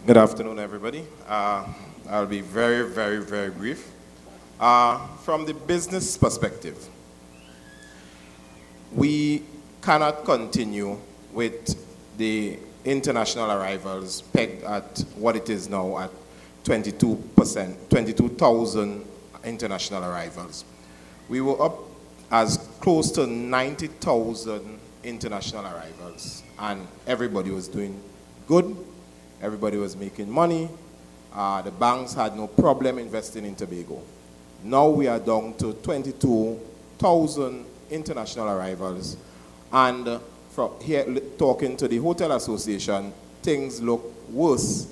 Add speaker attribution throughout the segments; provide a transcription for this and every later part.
Speaker 1: Good afternoon, everybody. I'll be very, very, very brief. From the business perspective, we cannot continue with the international arrivals pegged at what it is now at 22%, 22,000 international arrivals. We were up as close to 90,000 international arrivals, and everybody was doing good. Everybody was making money. The banks had no problem investing in Tobago. Now we are down to 22,000 international arrivals. And from here, talking to the Hotel Association, things look worse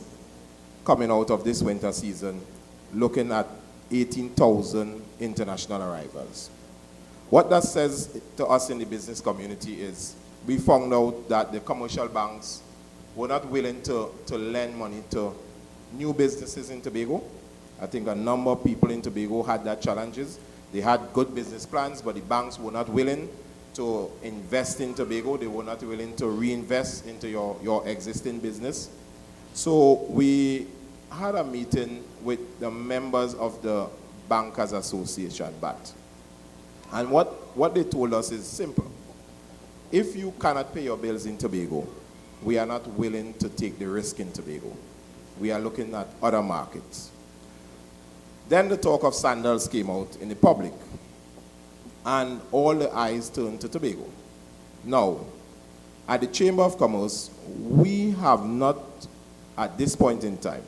Speaker 1: coming out of this winter season, looking at 18,000 international arrivals. What that says to us in the business community is we found out that the commercial banks were not willing to lend money to new businesses in Tobago. I think a number of people in Tobago had that challenges. They had good business plans, but the banks were not willing to invest in Tobago. They were not willing to reinvest into your existing business. So we had a meeting with the members of the Bankers Association, BAT. And what they told us is simple. If you cannot pay your bills in Tobago, we are not willing to take the risk in Tobago. We are looking at other markets. Then the talk of sandals came out in the public, and all the eyes turned to Tobago. Now, at the Chamber of Commerce, we have not, at this point in time,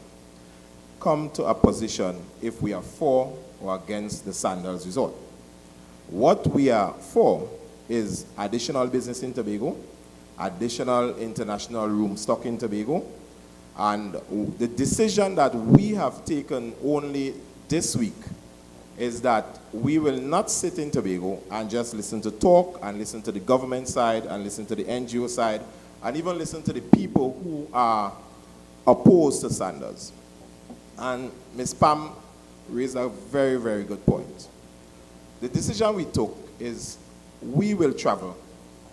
Speaker 1: come to a position if we are for or against the sandals resort. What we are for is additional business in Tobago, additional international room stock in Tobago, and the decision that we have taken only this week is that we will not sit in Tobago and just listen to talk and listen to the government side and listen to the NGO side and even listen to the people who are opposed to Sanders. And Ms. Pam raised a very, very good point. The decision we took is we will travel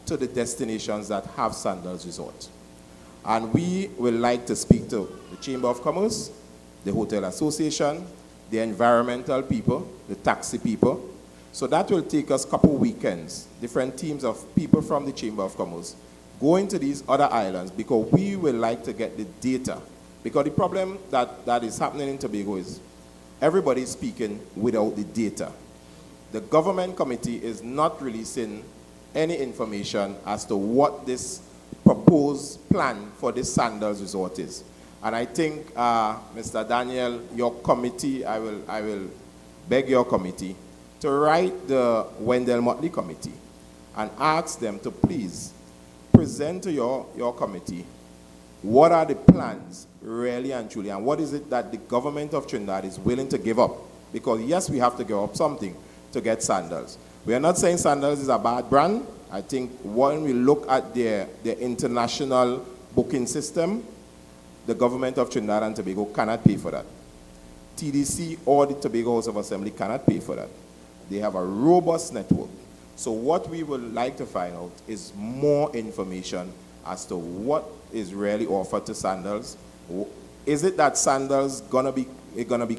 Speaker 1: to the destinations that have Sandals Resort. And we will like to speak to the Chamber of Commerce, the Hotel Association, the environmental people, the taxi people. So that will take us a couple weekends, different teams of people from the Chamber of Commerce, going to these other islands because we will like to get the data. Because the problem that is happening in Tobago is everybody is speaking without the data. The government committee is not releasing any information as to what this proposed plan for this Sandals Resort is. And I think, Mr. Daniel, your committee, I will beg your committee to write the Wendell Motley committee and ask them to please present to your committee what are the plans really and truly, and what is it that the government of Trinidad is willing to give up? Because yes, we have to give up something to get Sandals. We are not saying Sandals is a bad brand. I think when we look at their international booking system, the government of Trinidad and Tobago cannot pay for that. TDC or the Tobago House of Assembly cannot pay for that. They have a robust network. So what we would like to find out is more information as to what is really offered to Sandals. Is it that Sandals gonna be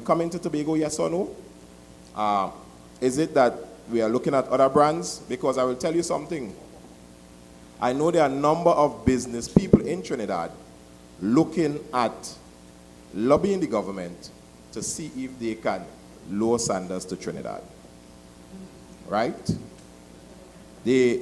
Speaker 1: coming to Tobago, yes or no? Is it that we are looking at other brands? Because I will tell you something. I know there are a number of business people in Trinidad looking at lobbying the government to see if they can lower Sandals to Trinidad. Right? The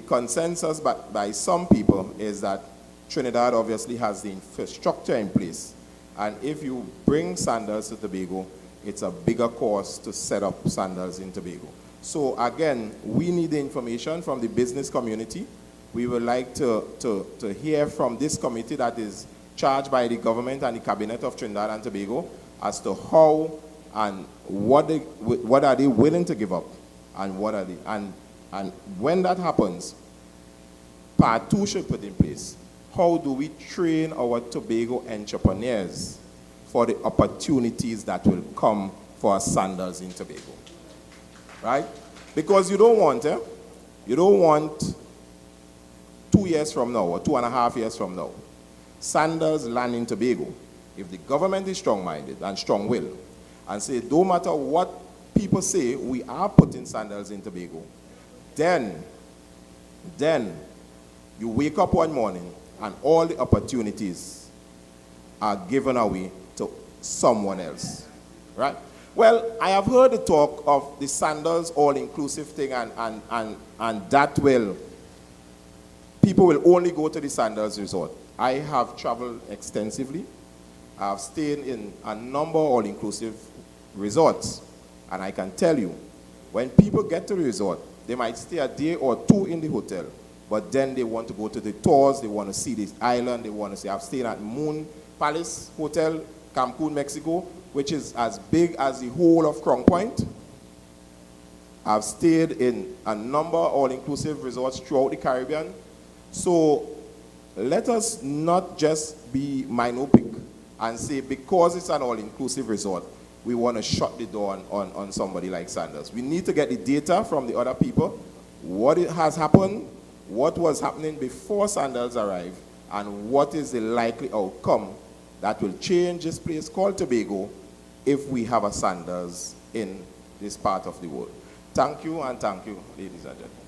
Speaker 1: consensus by some people is that Trinidad obviously has the infrastructure in place. And if you bring Sandals to Tobago, it's a bigger cost to set up Sandals in Tobago. So again, we need the information from the business community. We would like to hear from this committee that is charged by the government and the cabinet of Trinidad and Tobago as to how and what are they willing to give up and what are they, and when that happens, part two should put in place. How do we train our Tobago entrepreneurs for the opportunities that will come for our Sandals in Tobago? Right? Because you don't want 2 years from now, or 2.5 years from now, sandals land in Tobago, if the government is strong-minded and strong-willed, and say, no matter what people say, we are putting sandals in Tobago, then you wake up one morning and all the opportunities are given away to someone else, right? Well, I have heard the talk of the sandals all-inclusive thing, and that will, people will only go to the sandals resort. I have traveled extensively. I have stayed in a number of all-inclusive resorts, and I can tell you, when people get to the resort, they might stay a day or two in the hotel, but then they want to go to the tours, they want to see this island, they want to see. I've stayed at Moon Palace Hotel, Cancun, Mexico, which is as big as the whole of Crown Point. I've stayed in a number of all-inclusive resorts throughout the Caribbean. So let us not just be myopic and say because it's an all-inclusive resort, we want to shut the door on somebody like Sanders. We need to get the data from the other people, what has happened, what was happening before Sanders arrived, and what is the likely outcome that will change this place called Tobago if we have a Sanders in this part of the world. Thank you, and thank you, ladies and gentlemen.